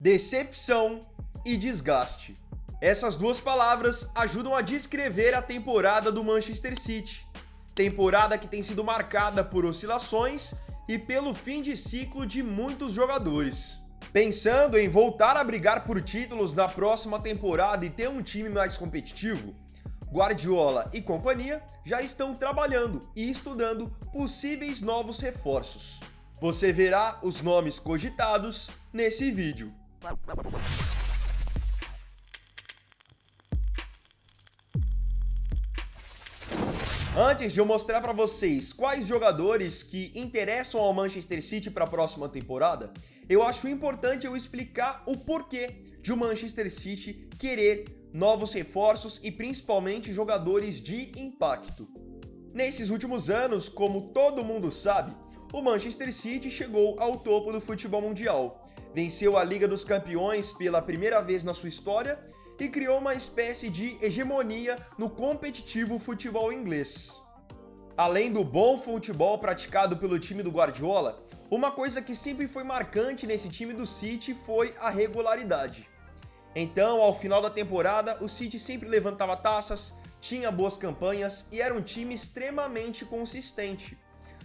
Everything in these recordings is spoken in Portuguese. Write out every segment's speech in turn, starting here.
Decepção e desgaste. Essas duas palavras ajudam a descrever a temporada do Manchester City. Temporada que tem sido marcada por oscilações e pelo fim de ciclo de muitos jogadores. Pensando em voltar a brigar por títulos na próxima temporada e ter um time mais competitivo, Guardiola e companhia já estão trabalhando e estudando possíveis novos reforços. Você verá os nomes cogitados nesse vídeo. Antes de eu mostrar para vocês quais jogadores que interessam ao Manchester City para a próxima temporada, eu acho importante eu explicar o porquê de o Manchester City querer novos reforços e principalmente jogadores de impacto. Nesses últimos anos, como todo mundo sabe, o Manchester City chegou ao topo do futebol mundial, venceu a Liga dos Campeões pela primeira vez na sua história e criou uma espécie de hegemonia no competitivo futebol inglês. Além do bom futebol praticado pelo time do Guardiola, uma coisa que sempre foi marcante nesse time do City foi a regularidade. Então, ao final da temporada, o City sempre levantava taças, tinha boas campanhas e era um time extremamente consistente.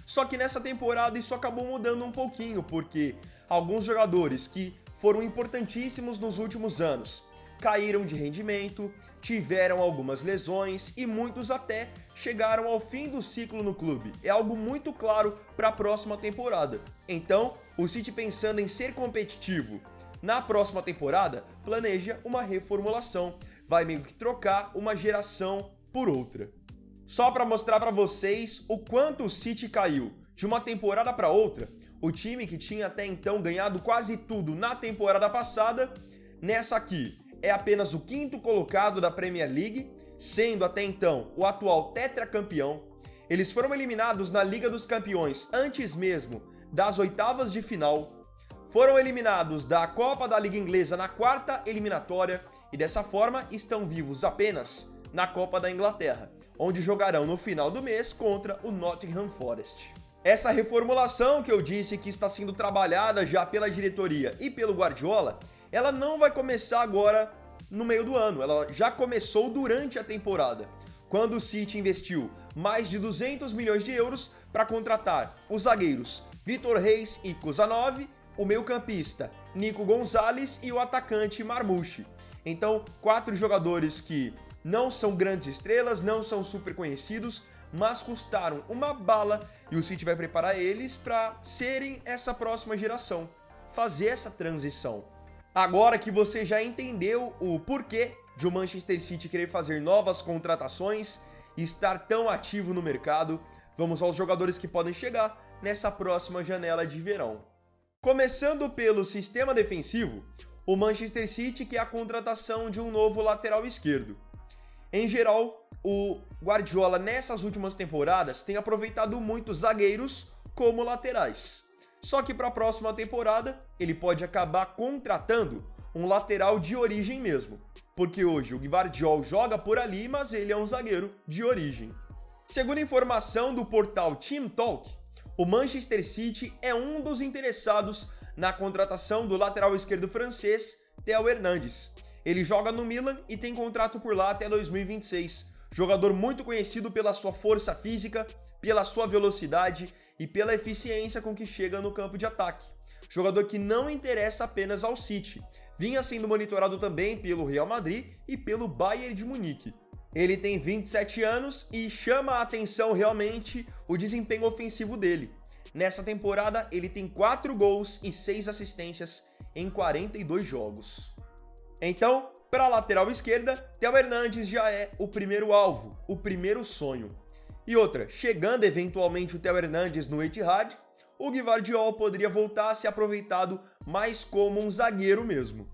Só que nessa temporada isso acabou mudando um pouquinho, porque alguns jogadores que foram importantíssimos nos últimos anos caíram de rendimento, tiveram algumas lesões e muitos até chegaram ao fim do ciclo no clube. É algo muito claro para a próxima temporada. Então, o City, pensando em ser competitivo na próxima temporada, planeja uma reformulação. Vai meio que trocar uma geração por outra. Só para mostrar para vocês o quanto o City caiu de uma temporada para outra, o time que tinha até então ganhado quase tudo na temporada passada, nessa aqui é apenas o quinto colocado da Premier League, sendo até então o atual tetracampeão. Eles foram eliminados na Liga dos Campeões antes mesmo das oitavas de final, foram eliminados da Copa da Liga Inglesa na quarta eliminatória e dessa forma estão vivos apenas na Copa da Inglaterra, onde jogarão no final do mês contra o Nottingham Forest. Essa reformulação que eu disse que está sendo trabalhada já pela diretoria e pelo Guardiola, ela não vai começar agora no meio do ano, ela já começou durante a temporada, quando o City investiu mais de 200 milhões de euros para contratar os zagueiros Vitor Reis e Kuzanov, o meio-campista Nico Gonzalez e o atacante Marmouche. Então, 4 jogadores que não são grandes estrelas, não são super conhecidos, mas custaram uma bala e o City vai preparar eles para serem essa próxima geração, fazer essa transição. Agora que você já entendeu o porquê de o Manchester City querer fazer novas contratações e estar tão ativo no mercado, vamos aos jogadores que podem chegar nessa próxima janela de verão. Começando pelo sistema defensivo, o Manchester City quer a contratação de um novo lateral esquerdo. Em geral, o Guardiola nessas últimas temporadas tem aproveitado muito zagueiros como laterais. Só que para a próxima temporada, ele pode acabar contratando um lateral de origem mesmo. Porque hoje o Gvardiol joga por ali, mas ele é um zagueiro de origem. Segundo informação do portal Team Talk, o Manchester City é um dos interessados na contratação do lateral esquerdo francês Théo Hernandes. Ele joga no Milan e tem contrato por lá até 2026. Jogador muito conhecido pela sua força física, pela sua velocidade e pela eficiência com que chega no campo de ataque. Jogador que não interessa apenas ao City, vinha sendo monitorado também pelo Real Madrid e pelo Bayern de Munique. Ele tem 27 anos e chama a atenção realmente o desempenho ofensivo dele. Nessa temporada ele tem 4 gols e 6 assistências em 42 jogos. Então, para a lateral esquerda, Théo Hernandes já é o primeiro alvo, o primeiro sonho. E outra, chegando eventualmente o Théo Hernandes no Etihad, o Gvardiol poderia voltar a ser aproveitado mais como um zagueiro mesmo.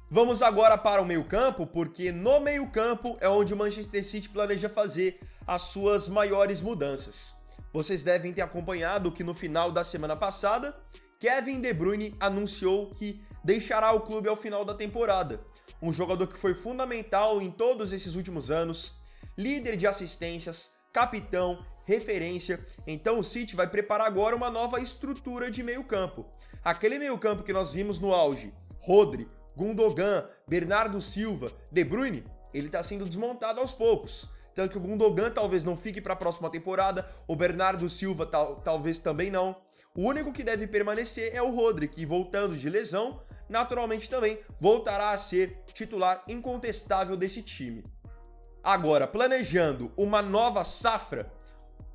Vamos agora para o meio-campo, porque no meio-campo é onde o Manchester City planeja fazer as suas maiores mudanças. Vocês devem ter acompanhado que no final da semana passada, Kevin De Bruyne anunciou que deixará o clube ao final da temporada. Um jogador que foi fundamental em todos esses últimos anos, líder de assistências, capitão, referência. Então o City vai preparar agora uma nova estrutura de meio-campo. Aquele meio-campo que nós vimos no auge, Rodri, Gundogan, Bernardo Silva, De Bruyne, ele está sendo desmontado aos poucos. Tanto que o Gundogan talvez não fique para a próxima temporada, o Bernardo Silva talvez também não. O único que deve permanecer é o Rodri, que voltando de lesão, naturalmente também voltará a ser titular incontestável desse time. Agora, planejando uma nova safra,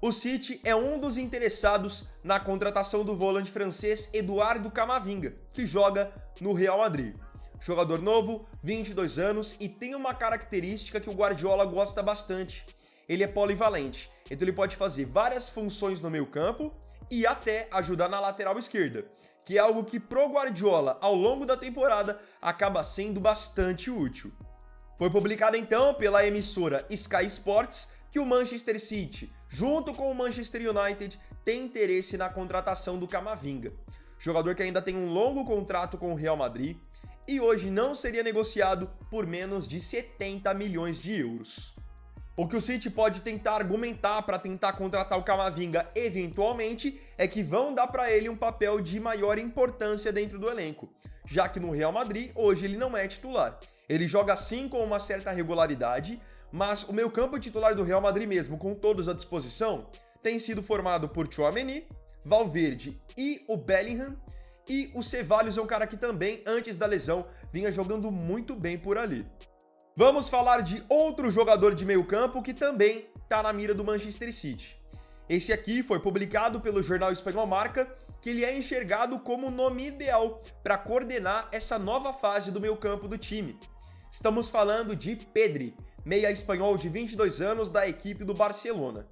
o City é um dos interessados na contratação do volante francês Eduardo Camavinga, que joga no Real Madrid. Jogador novo, 22 anos e tem uma característica que o Guardiola gosta bastante. Ele é polivalente, então ele pode fazer várias funções no meio-campo e até ajudar na lateral esquerda, que é algo que pro Guardiola, ao longo da temporada, acaba sendo bastante útil. Foi publicado então pela emissora Sky Sports que o Manchester City, junto com o Manchester United, tem interesse na contratação do Camavinga, jogador que ainda tem um longo contrato com o Real Madrid e hoje não seria negociado por menos de 70 milhões de euros. O que o City pode tentar argumentar para tentar contratar o Camavinga eventualmente é que vão dar para ele um papel de maior importância dentro do elenco, já que no Real Madrid hoje ele não é titular. Ele joga sim com uma certa regularidade, mas o meio-campo titular do Real Madrid mesmo, com todos à disposição, tem sido formado por Tchouaméni, Valverde e o Bellingham, e o Ceballos é um cara que também, antes da lesão, vinha jogando muito bem por ali. Vamos falar de outro jogador de meio-campo que também está na mira do Manchester City. Esse aqui foi publicado pelo jornal espanhol Marca, que ele é enxergado como o nome ideal para coordenar essa nova fase do meio-campo do time. Estamos falando de Pedri, meia espanhol de 22 anos da equipe do Barcelona.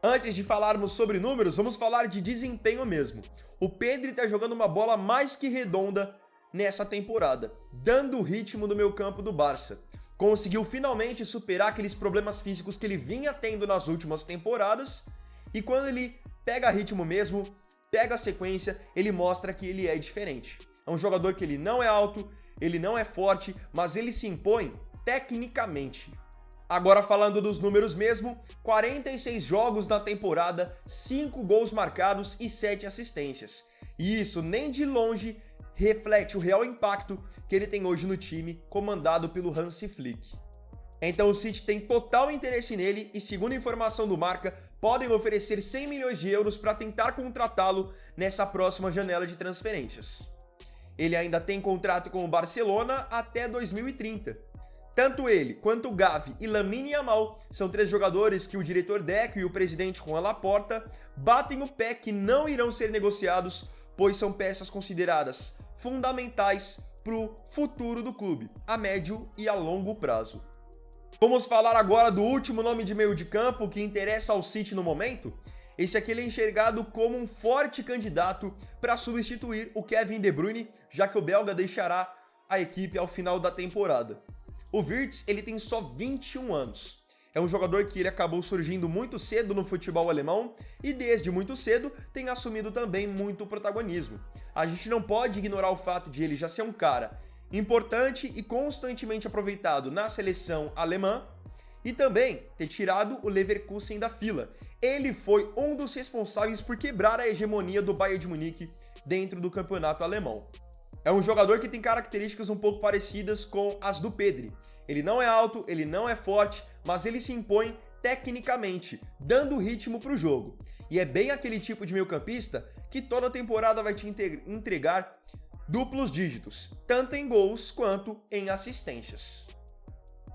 Antes de falarmos sobre números, vamos falar de desempenho mesmo. O Pedri está jogando uma bola mais que redonda nessa temporada, dando o ritmo do meio-campo do Barça. Conseguiu finalmente superar aqueles problemas físicos que ele vinha tendo nas últimas temporadas, e quando ele pega ritmo mesmo, pega a sequência, ele mostra que ele é diferente. É um jogador que ele não é alto, ele não é forte, mas ele se impõe tecnicamente. Agora falando dos números mesmo, 46 jogos na temporada, 5 gols marcados e 7 assistências. E isso nem de longe reflete o real impacto que ele tem hoje no time, comandado pelo Hansi Flick. Então o City tem total interesse nele e, segundo a informação do Marca, podem oferecer 100 milhões de euros para tentar contratá-lo nessa próxima janela de transferências. Ele ainda tem contrato com o Barcelona até 2030. Tanto ele quanto o Gavi e Lamine Yamal são 3 jogadores que o diretor Deco e o presidente Juan Laporta batem o pé que não irão ser negociados, pois são peças consideradas fundamentais para o futuro do clube, a médio e a longo prazo. Vamos falar agora do último nome de meio de campo que interessa ao City no momento. Esse aqui ele é enxergado como um forte candidato para substituir o Kevin De Bruyne, já que o belga deixará a equipe ao final da temporada. O Wirtz, ele tem só 21 anos. É um jogador que ele acabou surgindo muito cedo no futebol alemão e desde muito cedo tem assumido também muito protagonismo. A gente não pode ignorar o fato de ele já ser um cara importante e constantemente aproveitado na seleção alemã e também ter tirado o Leverkusen da fila. Ele foi um dos responsáveis por quebrar a hegemonia do Bayern de Munique dentro do campeonato alemão. É um jogador que tem características um pouco parecidas com as do Pedri. Ele não é alto, ele não é forte, mas ele se impõe tecnicamente, dando ritmo para o jogo. E é bem aquele tipo de meio-campista que toda temporada vai te entregar duplos dígitos, tanto em gols quanto em assistências.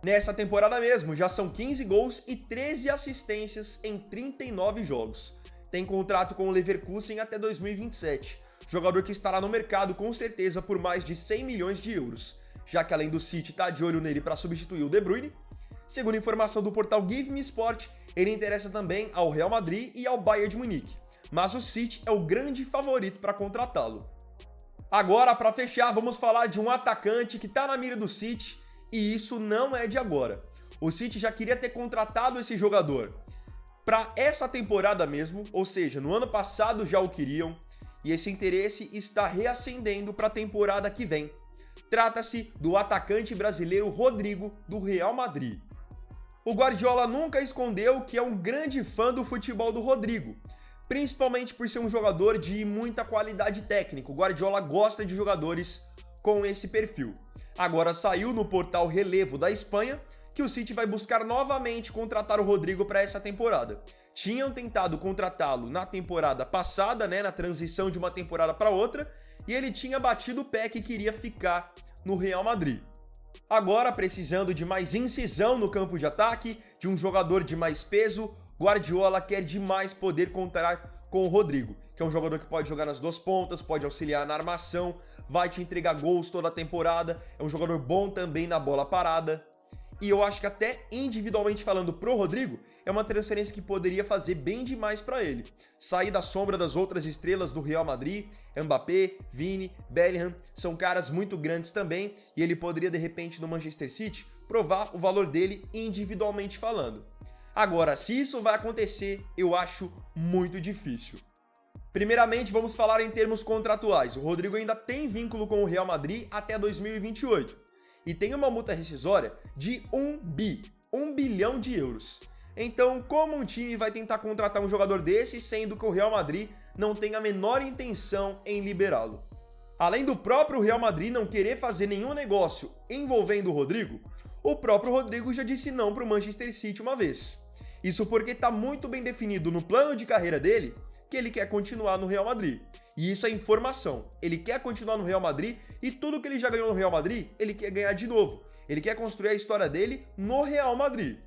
Nessa temporada mesmo, já são 15 gols e 13 assistências em 39 jogos. Tem contrato com o Leverkusen até 2027. Jogador que estará no mercado com certeza por mais de 100 milhões de euros, já que além do City tá de olho nele para substituir o De Bruyne. Segundo informação do portal Give Me Sport, ele interessa também ao Real Madrid e ao Bayern de Munique, mas o City é o grande favorito para contratá-lo. Agora, para fechar, vamos falar de um atacante que está na mira do City, e isso não é de agora. O City já queria ter contratado esse jogador para essa temporada mesmo, ou seja, no ano passado já o queriam, e esse interesse está reacendendo para a temporada que vem. Trata-se do atacante brasileiro Rodrigo, do Real Madrid. O Guardiola nunca escondeu que é um grande fã do futebol do Rodrigo, principalmente por ser um jogador de muita qualidade técnica. O Guardiola gosta de jogadores com esse perfil. Agora saiu no portal Relevo da Espanha que o City vai buscar novamente contratar o Rodrigo para essa temporada. Tinham tentado contratá-lo na temporada passada, né, na transição de uma temporada para outra, e ele tinha batido o pé que queria ficar no Real Madrid. Agora, precisando de mais incisão no campo de ataque, de um jogador de mais peso, Guardiola quer demais poder contar com o Rodrigo, que é um jogador que pode jogar nas duas pontas, pode auxiliar na armação, vai te entregar gols toda a temporada, é um jogador bom também na bola parada. E eu acho que até individualmente falando pro Rodrigo, é uma transferência que poderia fazer bem demais para ele. Sair da sombra das outras estrelas do Real Madrid, Mbappé, Vini, Bellingham, são caras muito grandes também, e ele poderia de repente no Manchester City provar o valor dele individualmente falando. Agora, se isso vai acontecer, eu acho muito difícil. Primeiramente, vamos falar em termos contratuais. O Rodrigo ainda tem vínculo com o Real Madrid até 2028. E tem uma multa rescisória de 1 bilhão de euros. Então, como um time vai tentar contratar um jogador desse, sendo que o Real Madrid não tem a menor intenção em liberá-lo? Além do próprio Real Madrid não querer fazer nenhum negócio envolvendo o Rodrigo, o próprio Rodrigo já disse não para o Manchester City uma vez. Isso porque está muito bem definido no plano de carreira dele que ele quer continuar no Real Madrid. E isso é informação. Ele quer continuar no Real Madrid e tudo que ele já ganhou no Real Madrid, ele quer ganhar de novo. Ele quer construir a história dele no Real Madrid.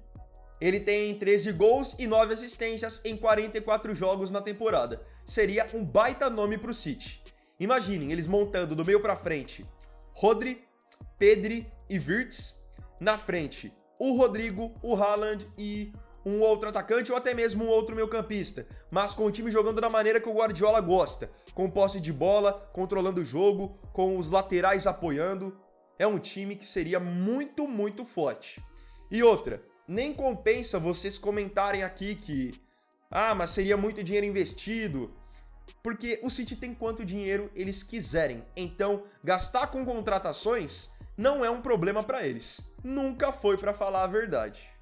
Ele tem 13 gols e 9 assistências em 44 jogos na temporada. Seria um baita nome pro City. Imaginem eles montando do meio pra frente Rodri, Pedri e Wirtz. Na frente, o Rodrigo, o Haaland e um outro atacante ou até mesmo um outro meio-campista, mas com o time jogando da maneira que o Guardiola gosta, com posse de bola, controlando o jogo, com os laterais apoiando. É um time que seria muito, muito forte. E outra, nem compensa vocês comentarem aqui que mas seria muito dinheiro investido, porque o City tem quanto dinheiro eles quiserem, então gastar com contratações não é um problema para eles. Nunca foi, para falar a verdade.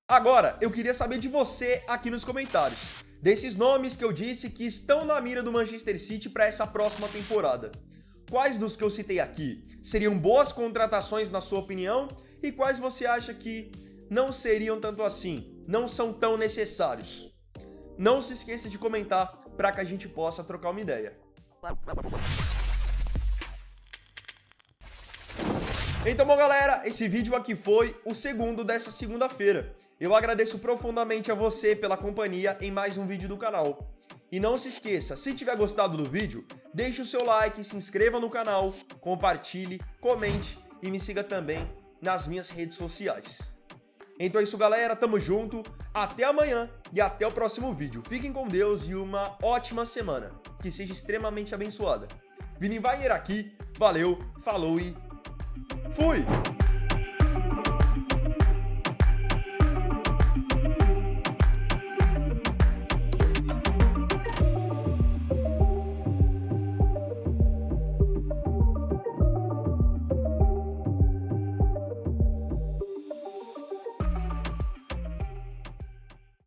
Agora, eu queria saber de você aqui nos comentários, desses nomes que eu disse que estão na mira do Manchester City para essa próxima temporada. Quais dos que eu citei aqui seriam boas contratações na sua opinião e quais você acha que não seriam tanto assim, não são tão necessários? Não se esqueça de comentar para que a gente possa trocar uma ideia. Então, bom, galera, esse vídeo aqui foi o segundo dessa segunda-feira. Eu agradeço profundamente a você pela companhia em mais um vídeo do canal. E não se esqueça, se tiver gostado do vídeo, deixe o seu like, se inscreva no canal, compartilhe, comente e me siga também nas minhas redes sociais. Então é isso, galera, tamo junto, até amanhã e até o próximo vídeo. Fiquem com Deus e uma ótima semana, que seja extremamente abençoada. Vini Wagner aqui, valeu, falou e fui!